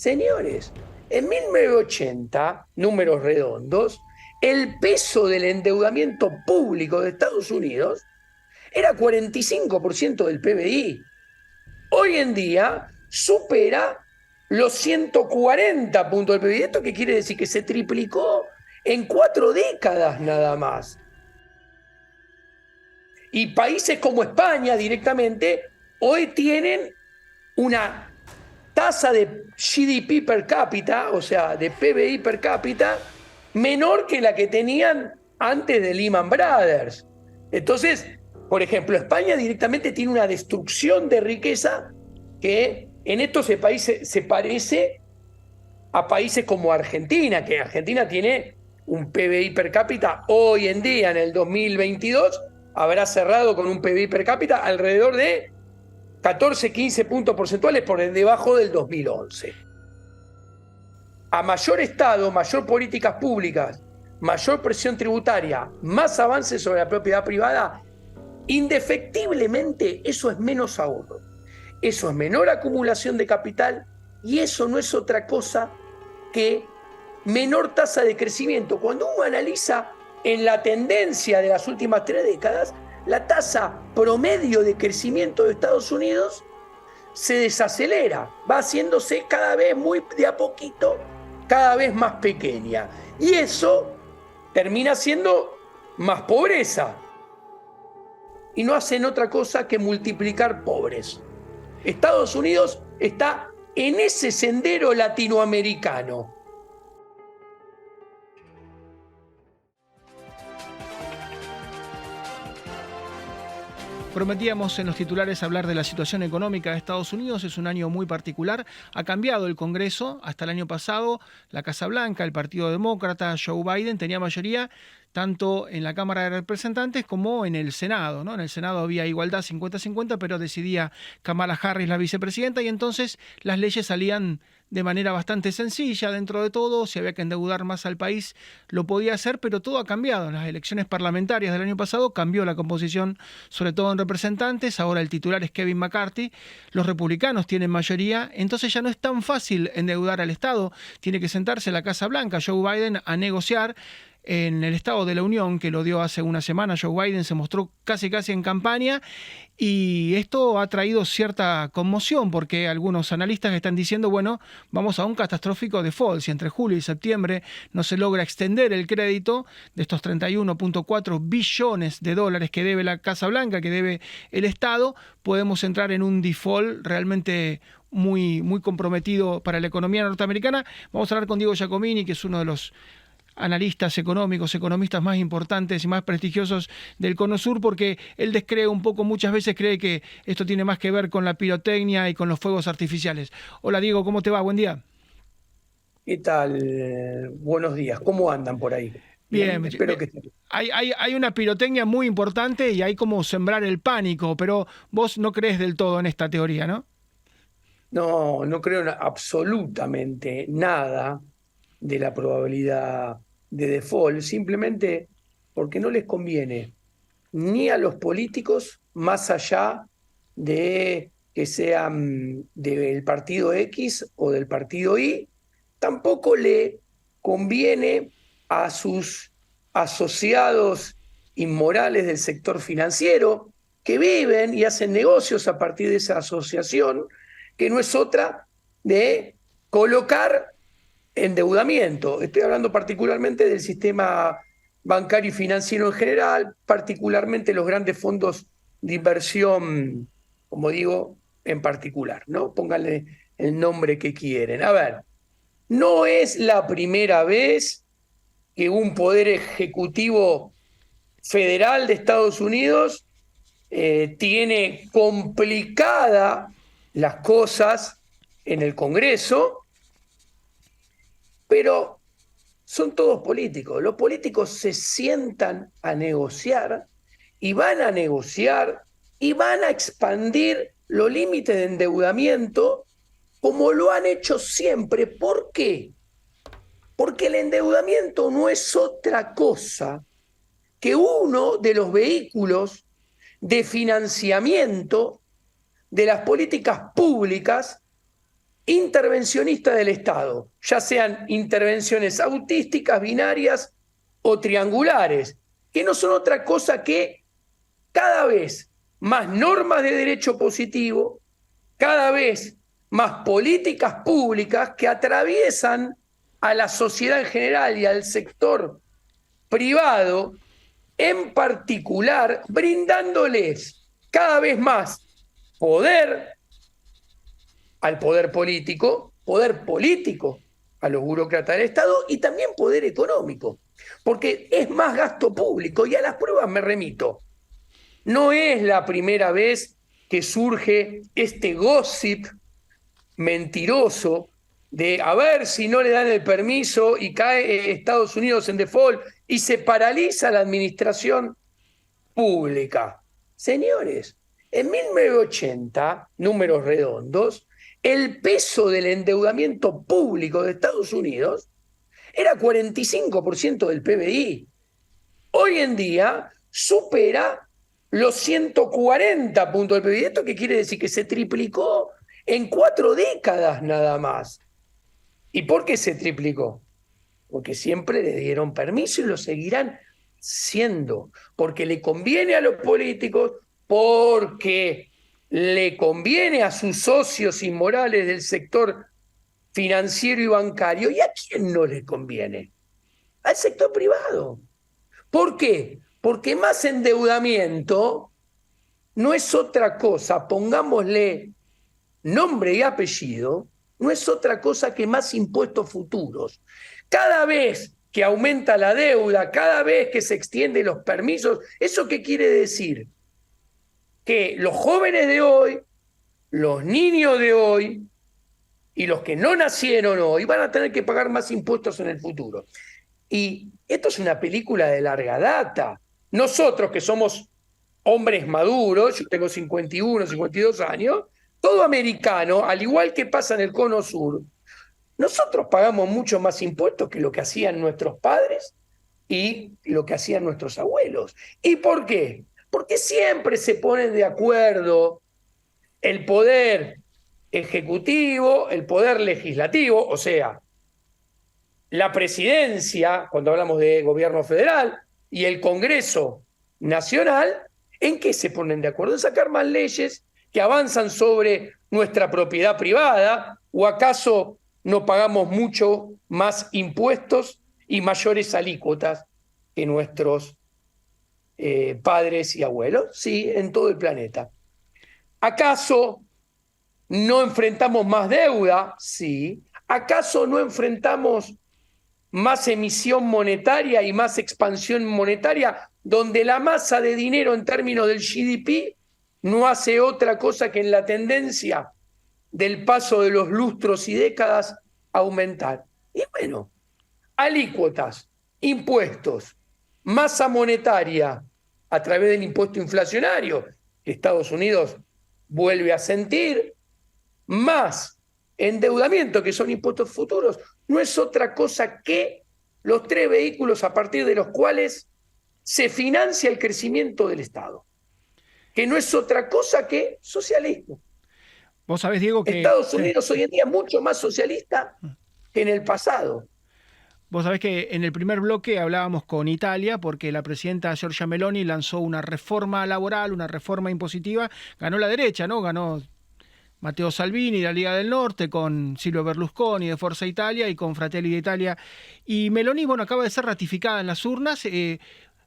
Señores, en 1980, números redondos, el peso del endeudamiento público de Estados Unidos era 45% del PBI. Hoy en día supera los 140 puntos del PBI. ¿Esto qué quiere decir? Que se triplicó en 4 décadas nada más. Y países como España directamente hoy tienen una tasa de GDP per cápita, o sea, de PBI per cápita, menor que la que tenían antes de Lehman Brothers. Entonces, por ejemplo, España directamente tiene una destrucción de riqueza que en estos países se parece a países como Argentina, que Argentina tiene un PBI per cápita hoy en día, en el 2022, habrá cerrado con un PBI per cápita alrededor de 14, 15 puntos porcentuales por debajo del 2011. A mayor Estado, mayor políticas públicas, mayor presión tributaria, más avances sobre la propiedad privada, indefectiblemente eso es menos ahorro, eso es menor acumulación de capital y eso no es otra cosa que menor tasa de crecimiento. Cuando uno analiza en la tendencia de las últimas 3 décadas, la tasa promedio de crecimiento de Estados Unidos se desacelera, va haciéndose cada vez muy de a poquito, cada vez más pequeña. Y eso termina siendo más pobreza. Y no hacen otra cosa que multiplicar pobres. Estados Unidos está en ese sendero latinoamericano. Prometíamos en los titulares hablar de la situación económica de Estados Unidos. Es un año muy particular. Ha cambiado el Congreso. Hasta el año pasado, la Casa Blanca, el Partido Demócrata, Joe Biden, tenía mayoría tanto en la Cámara de Representantes como en el Senado, ¿no? En el Senado había igualdad 50-50, pero decidía Kamala Harris, la vicepresidenta, y entonces las leyes salían de manera bastante sencilla dentro de todo. Si había que endeudar más al país, lo podía hacer, pero todo ha cambiado. En las elecciones parlamentarias del año pasado cambió la composición, sobre todo en representantes. Ahora el titular es Kevin McCarthy. Los republicanos tienen mayoría, entonces ya no es tan fácil endeudar al Estado. Tiene que sentarse la Casa Blanca, Joe Biden, a negociar. En el Estado de la Unión, que lo dio hace una semana, Joe Biden se mostró casi en campaña, y esto ha traído cierta conmoción porque algunos analistas están diciendo, bueno, vamos a un catastrófico default. Si entre julio y septiembre no se logra extender el crédito de estos 31.4 billones de dólares que debe la Casa Blanca, que debe el Estado, podemos entrar en un default realmente muy comprometido para la economía norteamericana. Vamos a hablar con Diego Giacomini, que es uno de los analistas económicos, economistas más importantes y más prestigiosos del Cono Sur, porque él descree un poco, muchas veces cree que esto tiene más que ver con la pirotecnia y con los fuegos artificiales. Hola Diego, ¿cómo te va? Buen día. ¿Qué tal? Buenos días. ¿Cómo andan por ahí? Bien, Bien, espero que estén. hay una pirotecnia muy importante y hay como sembrar el pánico, pero vos no crees del todo en esta teoría, ¿no? No, no creo en absolutamente nada de la probabilidad de default, simplemente porque no les conviene ni a los políticos, más allá de que sean del partido X o del partido Y, tampoco le conviene a sus asociados inmorales del sector financiero que viven y hacen negocios a partir de esa asociación, que no es otra de colocar endeudamiento. Estoy hablando particularmente del sistema bancario y financiero en general, particularmente los grandes fondos de inversión, como digo, en particular, ¿no? Pónganle el nombre que quieren. A ver, no es la primera vez que un poder ejecutivo federal de Estados Unidos tiene complicada las cosas en el Congreso, pero son todos políticos. Los políticos se sientan a negociar y van a negociar y van a expandir los límites de endeudamiento como lo han hecho siempre. ¿Por qué? Porque el endeudamiento no es otra cosa que uno de los vehículos de financiamiento de las políticas públicas intervencionista del Estado, ya sean intervenciones autísticas, binarias o triangulares, que no son otra cosa que cada vez más normas de derecho positivo, cada vez más políticas públicas que atraviesan a la sociedad en general y al sector privado en particular, brindándoles cada vez más poder al poder político a los burócratas del Estado y también poder económico, porque es más gasto público y a las pruebas me remito. No es la primera vez que surge este gossip mentiroso de a ver si no le dan el permiso y cae Estados Unidos en default y se paraliza la administración pública. Señores, en 1980, números redondos, el peso del endeudamiento público de Estados Unidos era 45% del PBI. Hoy en día supera los 140 puntos del PBI. ¿Esto qué quiere decir? Que se triplicó en 4 décadas nada más. ¿Y por qué se triplicó? Porque siempre le dieron permiso y lo seguirán siendo, porque le conviene a los políticos, porque le conviene a sus socios inmorales del sector financiero y bancario. ¿Y a quién no le conviene? Al sector privado. ¿Por qué? Porque más endeudamiento no es otra cosa, pongámosle nombre y apellido, no es otra cosa que más impuestos futuros. Cada vez que aumenta la deuda, cada vez que se extienden los permisos, ¿eso qué quiere decir? Que los jóvenes de hoy, los niños de hoy y los que no nacieron hoy van a tener que pagar más impuestos en el futuro. Y esto es una película de larga data. Nosotros que somos hombres maduros, yo tengo 51, 52 años, todo americano, al igual que pasa en el Cono Sur, nosotros pagamos mucho más impuestos que lo que hacían nuestros padres y lo que hacían nuestros abuelos. ¿Y por qué? Porque siempre se ponen de acuerdo el poder ejecutivo, el poder legislativo, o sea, la presidencia, cuando hablamos de gobierno federal, y el Congreso Nacional, ¿en qué se ponen de acuerdo? En sacar más leyes que avanzan sobre nuestra propiedad privada, o acaso no pagamos mucho más impuestos y mayores alícuotas que nuestros padres y abuelos. Sí, en todo el planeta. ¿Acaso no enfrentamos más deuda? Sí. ¿Acaso no enfrentamos más emisión monetaria y más expansión monetaria, donde la masa de dinero en términos del GDP no hace otra cosa que en la tendencia del paso de los lustros y décadas aumentar? Y bueno, alícuotas, impuestos, masa monetaria a través del impuesto inflacionario que Estados Unidos vuelve a sentir, más endeudamiento, que son impuestos futuros, no es otra cosa que los 3 vehículos a partir de los cuales se financia el crecimiento del Estado, que no es otra cosa que socialismo. Vos sabés, Diego, que Estados Unidos hoy en día es mucho más socialista que en el pasado. Vos sabés que en el primer bloque hablábamos con Italia porque la presidenta Giorgia Meloni lanzó una reforma laboral, una reforma impositiva. Ganó la derecha, ¿no? Ganó Matteo Salvini de la Liga del Norte, con Silvio Berlusconi de Forza Italia y con Fratelli d'Italia. Y Meloni, bueno, acaba de ser ratificada en las urnas.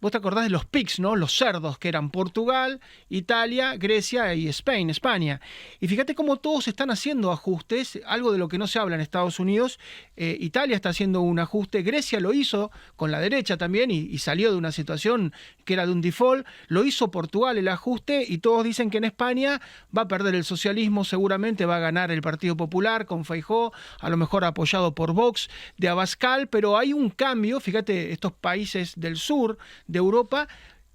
Vos te acordás de los PIGs, ¿no? Los cerdos, que eran Portugal, Italia, Grecia y España. Y fíjate cómo todos están haciendo ajustes, algo de lo que no se habla en Estados Unidos. Italia está haciendo un ajuste, Grecia lo hizo con la derecha también y salió de una situación que era de un default. Lo hizo Portugal el ajuste y todos dicen que en España va a perder el socialismo, seguramente va a ganar el Partido Popular con Feijóo, a lo mejor apoyado por Vox de Abascal, pero hay un cambio, fíjate, estos países del sur de Europa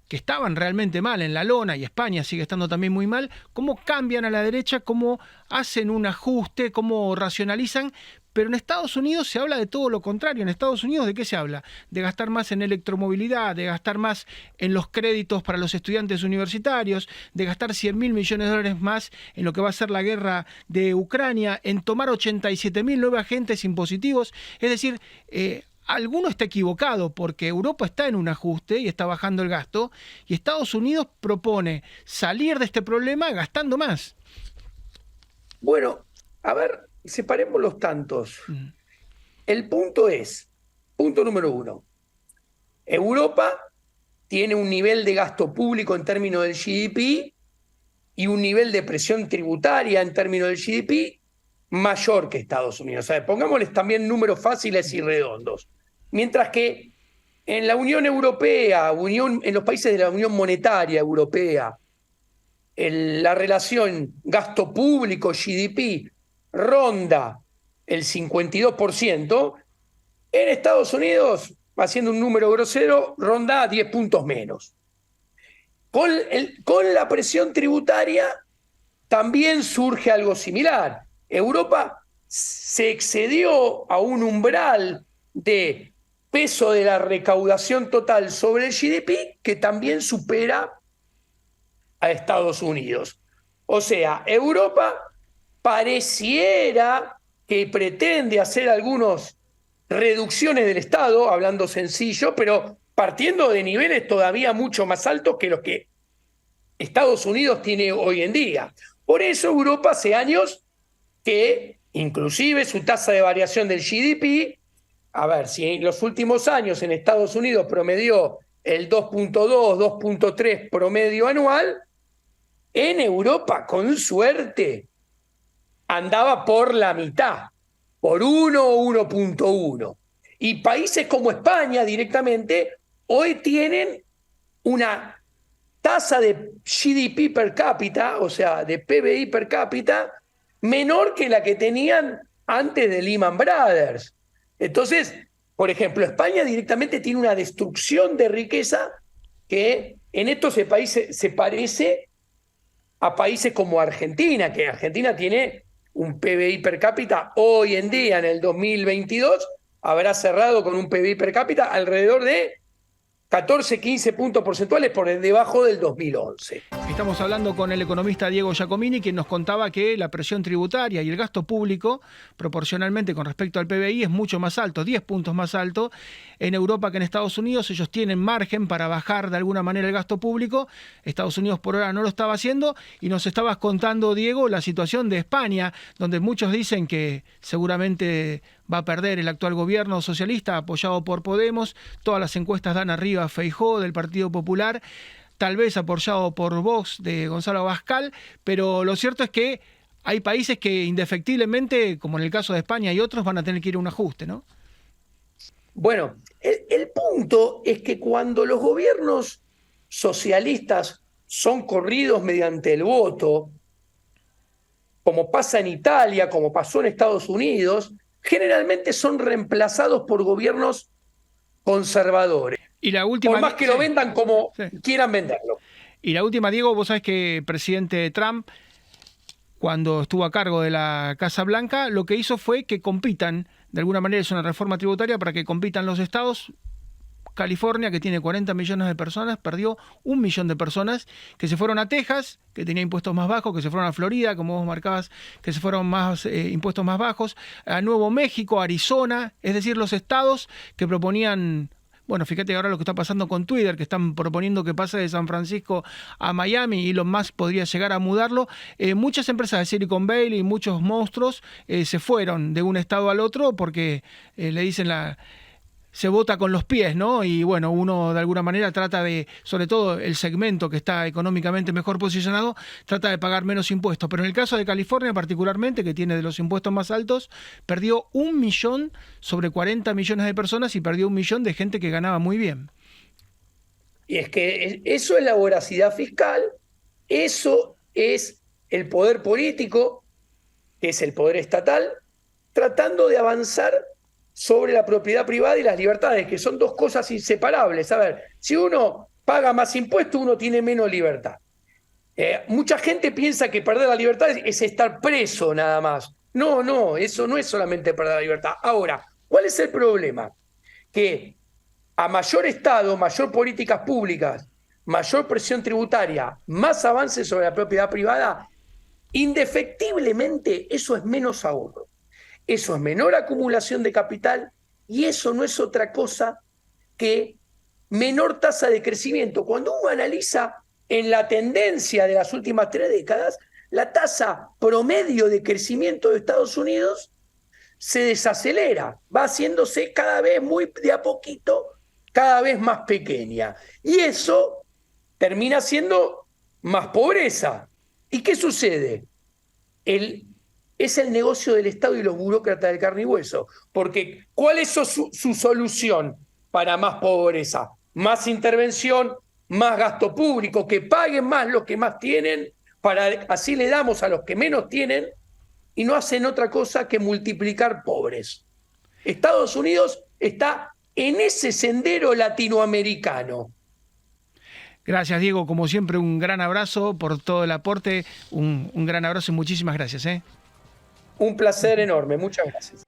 que estaban realmente mal en la lona, y España sigue estando también muy mal, cómo cambian a la derecha, cómo hacen un ajuste, cómo racionalizan, pero en Estados Unidos se habla de todo lo contrario. En Estados Unidos, ¿de qué se habla? De gastar más en electromovilidad, de gastar más en los créditos para los estudiantes universitarios, de gastar 100.000 millones de dólares más en lo que va a ser la guerra de Ucrania, en tomar 87.000 nuevos agentes impositivos. Es decir, alguno está equivocado porque Europa está en un ajuste y está bajando el gasto, y Estados Unidos propone salir de este problema gastando más. Bueno, a ver, separemos los tantos. El punto es, punto número uno, Europa tiene un nivel de gasto público en términos del GDP y un nivel de presión tributaria en términos del GDP mayor que Estados Unidos. O sea, pongámosles también números fáciles y redondos. Mientras que en la Unión Europea, en los países de la Unión Monetaria Europea, la relación gasto público GDP ronda el 52%, en Estados Unidos, haciendo un número grosero, ronda 10 puntos menos. Con la presión tributaria también surge algo similar. Europa se excedió a un umbral de peso de la recaudación total sobre el GDP que también supera a Estados Unidos. O sea, Europa pareciera que pretende hacer algunas reducciones del Estado, hablando sencillo, pero partiendo de niveles todavía mucho más altos que los que Estados Unidos tiene hoy en día. Por eso Europa hace años que inclusive su tasa de variación del GDP, a ver, si en los últimos años en Estados Unidos promedió el 2.2, 2.3 promedio anual, en Europa, con suerte, andaba por la mitad, por 1 o 1.1. Y países como España directamente hoy tienen una tasa de GDP per cápita, o sea, de PBI per cápita, menor que la que tenían antes de Lehman Brothers. Entonces, por ejemplo, España directamente tiene una destrucción de riqueza que en estos países se parece a países como Argentina, que Argentina tiene un PBI per cápita hoy en día, en el 2022, habrá cerrado con un PBI per cápita alrededor de 14, 15 puntos porcentuales por debajo del 2011. Estamos hablando con el economista Diego Giacomini, quien nos contaba que la presión tributaria y el gasto público, proporcionalmente con respecto al PBI, es mucho más alto, 10 puntos más alto en Europa que en Estados Unidos. Ellos tienen margen para bajar de alguna manera el gasto público. Estados Unidos por ahora no lo estaba haciendo, y nos estabas contando, Diego, la situación de España, donde muchos dicen que seguramente va a perder el actual gobierno socialista apoyado por Podemos. Todas las encuestas dan arriba a Feijóo del Partido Popular, tal vez apoyado por Vox de Gonzalo Abascal, pero lo cierto es que hay países que indefectiblemente, como en el caso de España y otros, van a tener que ir a un ajuste, ¿no? Bueno, el punto es que cuando los gobiernos socialistas son corridos mediante el voto, como pasa en Italia, como pasó en Estados Unidos, generalmente son reemplazados por gobiernos conservadores. Y la última, por más que lo vendan como quieran venderlo. Y la última, Diego, vos sabés que el presidente Trump, cuando estuvo a cargo de la Casa Blanca, lo que hizo fue que compitan, de alguna manera es una reforma tributaria para que compitan los estados. California, que tiene 40 millones de personas, perdió 1 millón de personas que se fueron a Texas, que tenía impuestos más bajos, que se fueron a Florida, como vos marcabas, que se fueron más impuestos más bajos, a Nuevo México, Arizona, es decir, los estados que proponían. Bueno, fíjate ahora lo que está pasando con Twitter, que están proponiendo que pase de San Francisco a Miami, y Elon Musk podría llegar a mudarlo. Muchas empresas de Silicon Valley y muchos monstruos se fueron de un estado al otro porque le dicen se vota con los pies, ¿no? Y bueno, uno de alguna manera trata de, sobre todo el segmento que está económicamente mejor posicionado, trata de pagar menos impuestos. Pero en el caso de California particularmente, que tiene de los impuestos más altos, perdió 1 millón sobre 40 millones de personas y perdió 1 millón de gente que ganaba muy bien. Y es que eso es la voracidad fiscal, eso es el poder político, que es el poder estatal, tratando de avanzar sobre la propiedad privada y las libertades, que son dos cosas inseparables. A ver, si uno paga más impuestos, uno tiene menos libertad. Mucha gente piensa que perder la libertad es estar preso nada más. No, eso no es solamente perder la libertad. Ahora, ¿cuál es el problema? Que a mayor Estado, mayor políticas públicas, mayor presión tributaria, más avances sobre la propiedad privada, indefectiblemente eso es menos ahorro, eso es menor acumulación de capital y eso no es otra cosa que menor tasa de crecimiento. Cuando uno analiza en la tendencia de las últimas 3 décadas, la tasa promedio de crecimiento de Estados Unidos se desacelera, va haciéndose cada vez muy de a poquito, cada vez más pequeña. Y eso termina siendo más pobreza. ¿Y qué sucede? Es el negocio del Estado y los burócratas de carne y hueso. Porque ¿cuál es su solución para más pobreza? Más intervención, más gasto público, que paguen más los que más tienen, para así le damos a los que menos tienen y no hacen otra cosa que multiplicar pobres. Estados Unidos está en ese sendero latinoamericano. Gracias, Diego. Como siempre, un gran abrazo por todo el aporte. Un gran abrazo y muchísimas gracias. Un placer enorme. Muchas gracias.